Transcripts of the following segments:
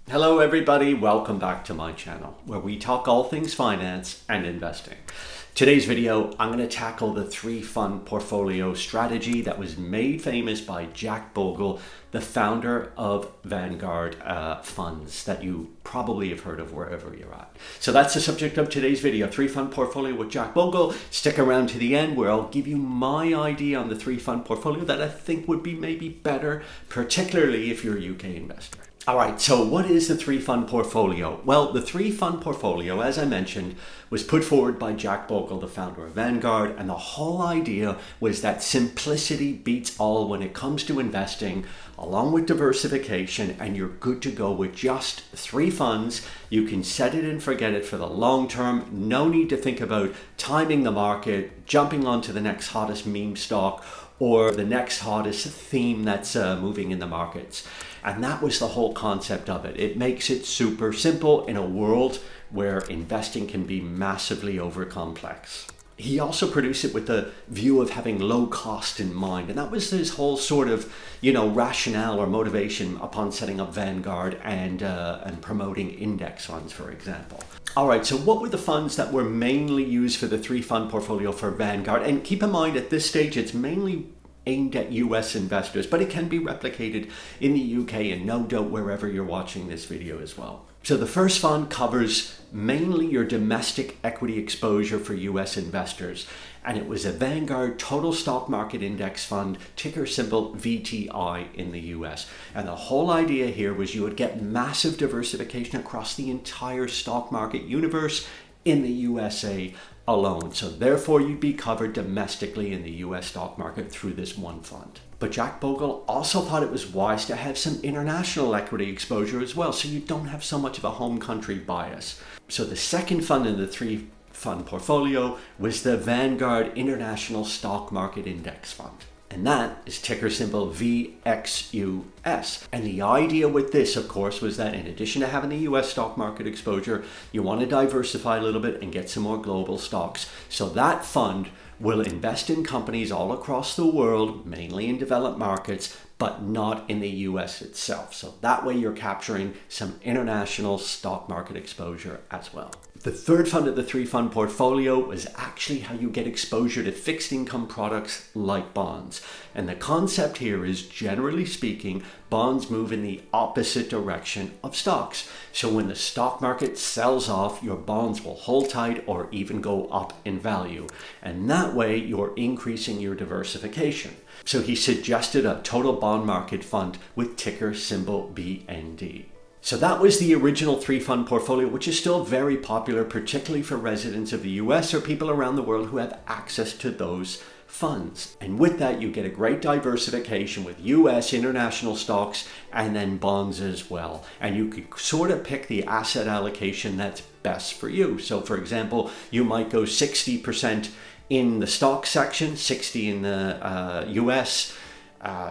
Hello everybody, welcome back to my channel where we talk all things finance and investing. Today's video, I'm going to tackle the 3-fund portfolio strategy that was made famous by Jack Bogle, the founder of Vanguard funds that you probably have heard of wherever you're at. So that's the subject of today's video, 3-fund portfolio with Jack Bogle. Stick around to the end where I'll give you my idea on the 3-fund portfolio that I think would be maybe better, particularly if you're a UK investor. All right, so what is the 3-fund portfolio? Well, the 3-fund portfolio, as I mentioned, was put forward by Jack Bogle, the founder of Vanguard, and the whole idea was that simplicity beats all when it comes to investing, along with diversification, and you're good to go with just 3 funds. You can set it and forget it for the long term. No need to think about timing the market, jumping onto the next hottest meme stock, or the next hottest theme that's moving in the markets. And that was the whole concept of it. It makes it super simple in a world where investing can be massively over complex. He also produced it with the view of having low cost in mind. And that was his whole sort of, rationale or motivation upon setting up Vanguard and promoting index funds, for example. All right, so what were the funds that were mainly used for the 3-fund portfolio for Vanguard? And keep in mind at this stage, it's mainly aimed at US investors, but it can be replicated in the UK and no doubt wherever you're watching this video as well. So the first fund covers mainly your domestic equity exposure for US investors, and it was a Vanguard Total Stock Market Index Fund, ticker symbol VTI in the US. And the whole idea here was you would get massive diversification across the entire stock market universe in the USA alone. So therefore you'd be covered domestically in the US stock market through this one fund. But Jack Bogle also thought it was wise to have some international equity exposure as well, so you don't have so much of a home country bias. So the second fund in the 3-fund portfolio was the Vanguard International Stock Market Index Fund. And that is ticker symbol VXUS. And the idea with this, of course, was that in addition to having the US stock market exposure, you want to diversify a little bit and get some more global stocks. So that fund will invest in companies all across the world, mainly in developed markets, but not in the US itself. So that way you're capturing some international stock market exposure as well. The third fund of the 3-fund portfolio was actually how you get exposure to fixed income products like bonds. And the concept here is, generally speaking, bonds move in the opposite direction of stocks. So when the stock market sells off, your bonds will hold tight or even go up in value. And that way you're increasing your diversification. So he suggested a total bond market fund with ticker symbol BND. So that was the original 3-fund portfolio, which is still very popular, particularly for residents of the US or people around the world who have access to those funds. And with that, you get a great diversification with US international stocks and then bonds as well. And you could sort of pick the asset allocation that's best for you. So for example, you might go 60% in the stock section, 60 in the US,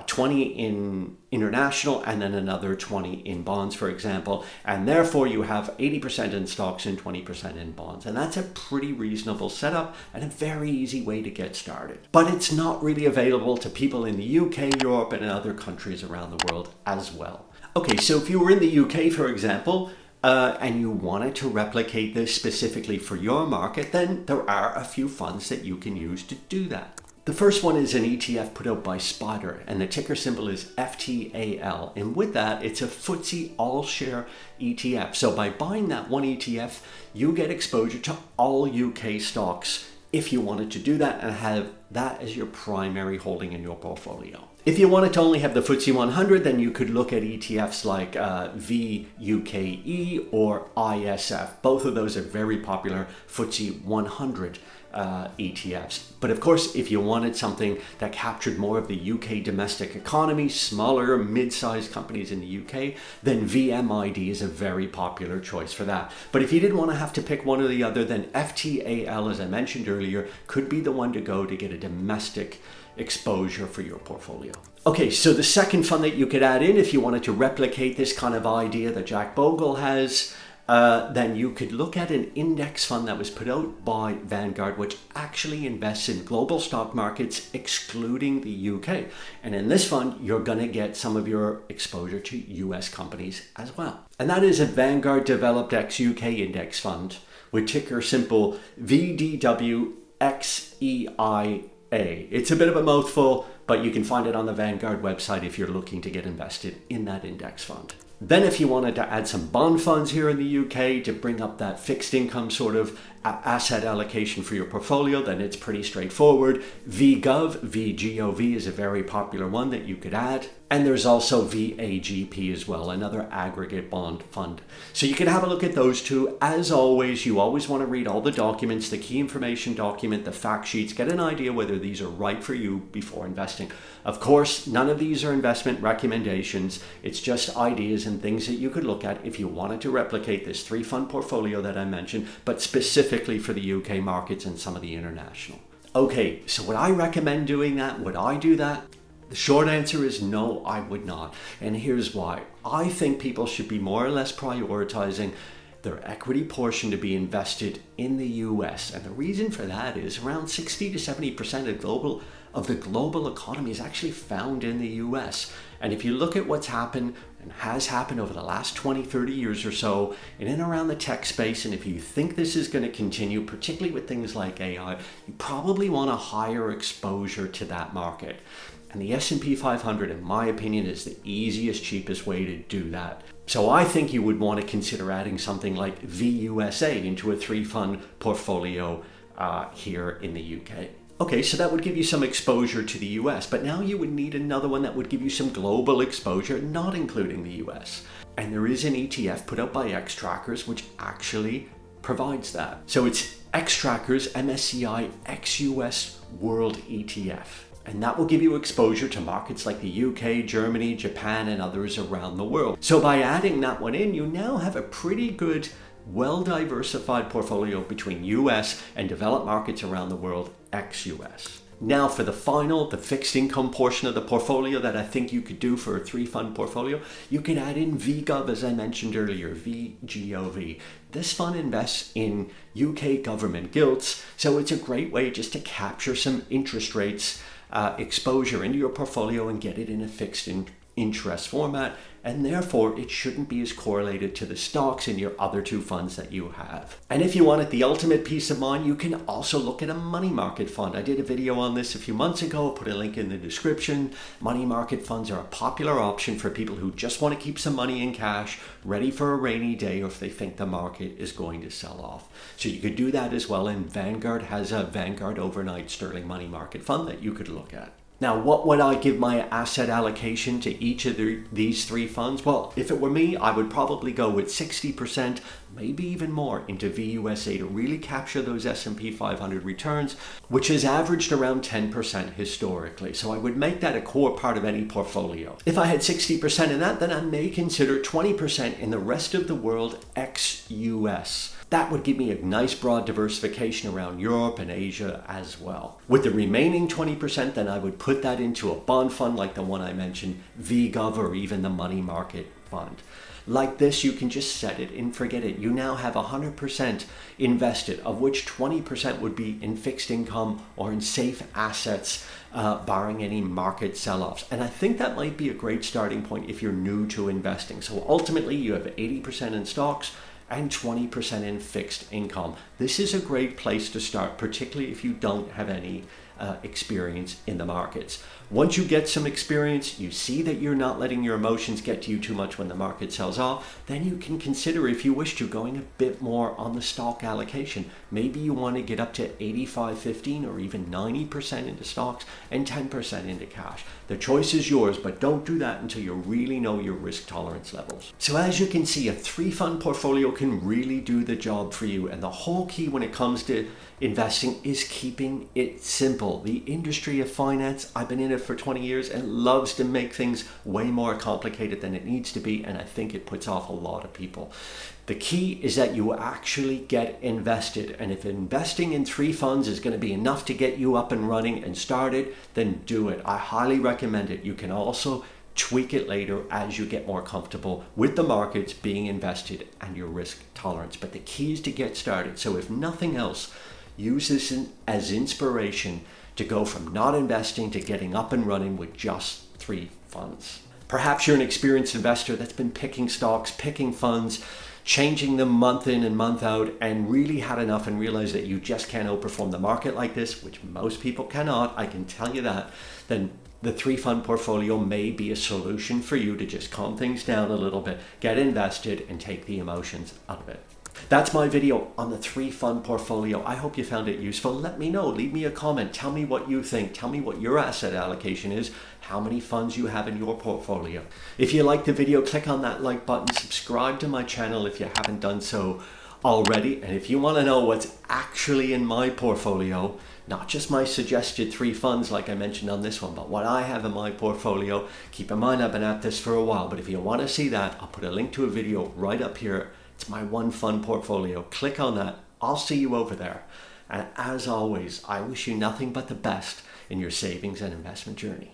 20 in international, and then another 20 in bonds, for example. And therefore you have 80% in stocks and 20% in bonds. And that's a pretty reasonable setup and a very easy way to get started. But it's not really available to people in the UK, Europe, and other countries around the world as well. Okay, so if you were in the UK, for example, and you wanted to replicate this specifically for your market, then there are a few funds that you can use to do that. The first one is an ETF put out by Spider, and the ticker symbol is FTAL. And with that, it's a FTSE all-share ETF. So by buying that one ETF, you get exposure to all UK stocks if you wanted to do that and have that as your primary holding in your portfolio. If you wanted to only have the FTSE 100, then you could look at ETFs like VUKE or ISF. Both of those are very popular FTSE 100 ETFs. But of course, if you wanted something that captured more of the UK domestic economy, smaller, mid-sized companies in the UK, then VMID is a very popular choice for that. But if you didn't want to have to pick one or the other, then FTAL, as I mentioned earlier, could be the one to go to get a domestic exposure for your portfolio. Okay, so the second fund that you could add in if you wanted to replicate this kind of idea that Jack Bogle has then you could look at an index fund that was put out by Vanguard, which actually invests in global stock markets, excluding the UK. And in this fund, you're going to get some of your exposure to US companies as well. And that is a Vanguard Developed ex-UK Index Fund with ticker symbol VDWXEIA. It's a bit of a mouthful, but you can find it on the Vanguard website if you're looking to get invested in that index fund. Then if you wanted to add some bond funds here in the UK to bring up that fixed income sort of asset allocation for your portfolio, then it's pretty straightforward. VGOV is a very popular one that you could add. And there's also VAGP as well, another aggregate bond fund. So you can have a look at those two. As always, you always want to read all the documents, the key information document, the fact sheets, get an idea whether these are right for you before investing. Of course, none of these are investment recommendations. It's just ideas and things that you could look at if you wanted to replicate this 3-fund portfolio that I mentioned, but specifically for the UK markets and some of the international. Okay, so would I recommend doing that? Would I do that? The short answer is no, I would not. And here's why. I think people should be more or less prioritizing their equity portion to be invested in the US. And the reason for that is around 60 to 70% of the global economy is actually found in the US. And if you look at what's happened and has happened over the last 20, 30 years or so in and around the tech space, and if you think this is going to continue, particularly with things like AI, you probably want a higher exposure to that market. And the S&P 500, in my opinion, is the easiest, cheapest way to do that. So I think you would want to consider adding something like VUSA into a 3-fund portfolio here in the UK. Okay, so that would give you some exposure to the US, but now you would need another one that would give you some global exposure, not including the US. And there is an ETF put out by Xtrackers, which actually provides that. So it's Xtrackers MSCI ex-US World ETF. And that will give you exposure to markets like the UK, Germany, Japan, and others around the world. So by adding that one in, you now have a pretty good, well-diversified portfolio between US and developed markets around the world, ex-US. Now for the fixed income portion of the portfolio that I think you could do for a 3-fund portfolio, you can add in VGov, as I mentioned earlier, VGOV. This fund invests in UK government gilts, so it's a great way just to capture some interest rates exposure into your portfolio and get it in a fixed interest format, and therefore it shouldn't be as correlated to the stocks in your other 2 funds that you have. And if you wanted the ultimate peace of mind, you can also look at a money market fund. I did a video on this a few months ago, put a link in the description. Money market funds are a popular option for people who just want to keep some money in cash, ready for a rainy day, or if they think the market is going to sell off. So you could do that as well, and Vanguard has a Vanguard Overnight Sterling Money Market Fund that you could look at. Now, what would I give my asset allocation to each of these 3 funds? Well, if it were me, I would probably go with 60%, maybe even more, into VUSA to really capture those S&P 500 returns, which has averaged around 10% historically. So I would make that a core part of any portfolio. If I had 60% in that, then I may consider 20% in the rest of the world ex-US. That would give me a nice broad diversification around Europe and Asia as well. With the remaining 20%, then I would put that into a bond fund like the one I mentioned, VGov, or even the money market fund. Like this, you can just set it and forget it. You now have 100% invested, of which 20% would be in fixed income or in safe assets, barring any market sell-offs. And I think that might be a great starting point if you're new to investing. So ultimately, you have 80% in stocks and 20% in fixed income. This is a great place to start, particularly if you don't have any experience in the markets. Once you get some experience, you see that you're not letting your emotions get to you too much when the market sells off, then you can consider, if you wish to, going a bit more on the stock allocation. Maybe you want to get up to 85-15 or even 90% into stocks and 10% into cash. The choice is yours, but don't do that until you really know your risk tolerance levels. So as you can see, a 3-fund portfolio can really do the job for you, and the whole key when it comes to investing is keeping it simple. The industry of finance, I've been in it for 20 years and loves to make things way more complicated than it needs to be, and I think it puts off a lot of people. The key is that you actually get invested, and if investing in 3 funds is going to be enough to get you up and running and started, then do it. I highly recommend it. You can also tweak it later as you get more comfortable with the markets being invested and your risk tolerance. But the key is to get started. So if nothing else, use this as inspiration to go from not investing to getting up and running with just 3 funds. Perhaps you're an experienced investor that's been picking stocks, picking funds, changing them month in and month out, and really had enough and realized that you just can't outperform the market like this, which most people cannot, I can tell you that. Then the 3 fund portfolio may be a solution for you to just calm things down a little bit, get invested, and take the emotions out of it. That's my video on the 3 fund portfolio. I hope you found it useful. Let me know, leave me a comment, tell me what you think, tell me what your asset allocation is, how many funds you have in your portfolio. If you liked the video, click on that like button, subscribe to my channel if you haven't done so already. And if you want to know what's actually in my portfolio, not just my suggested 3 funds like I mentioned on this one, but what I have in my portfolio, keep in mind I've been at this for a while, but if you want to see that, I'll put a link to a video right up here. It's my 1 fund portfolio. Click on that. I'll see you over there. And as always, I wish you nothing but the best in your savings and investment journey.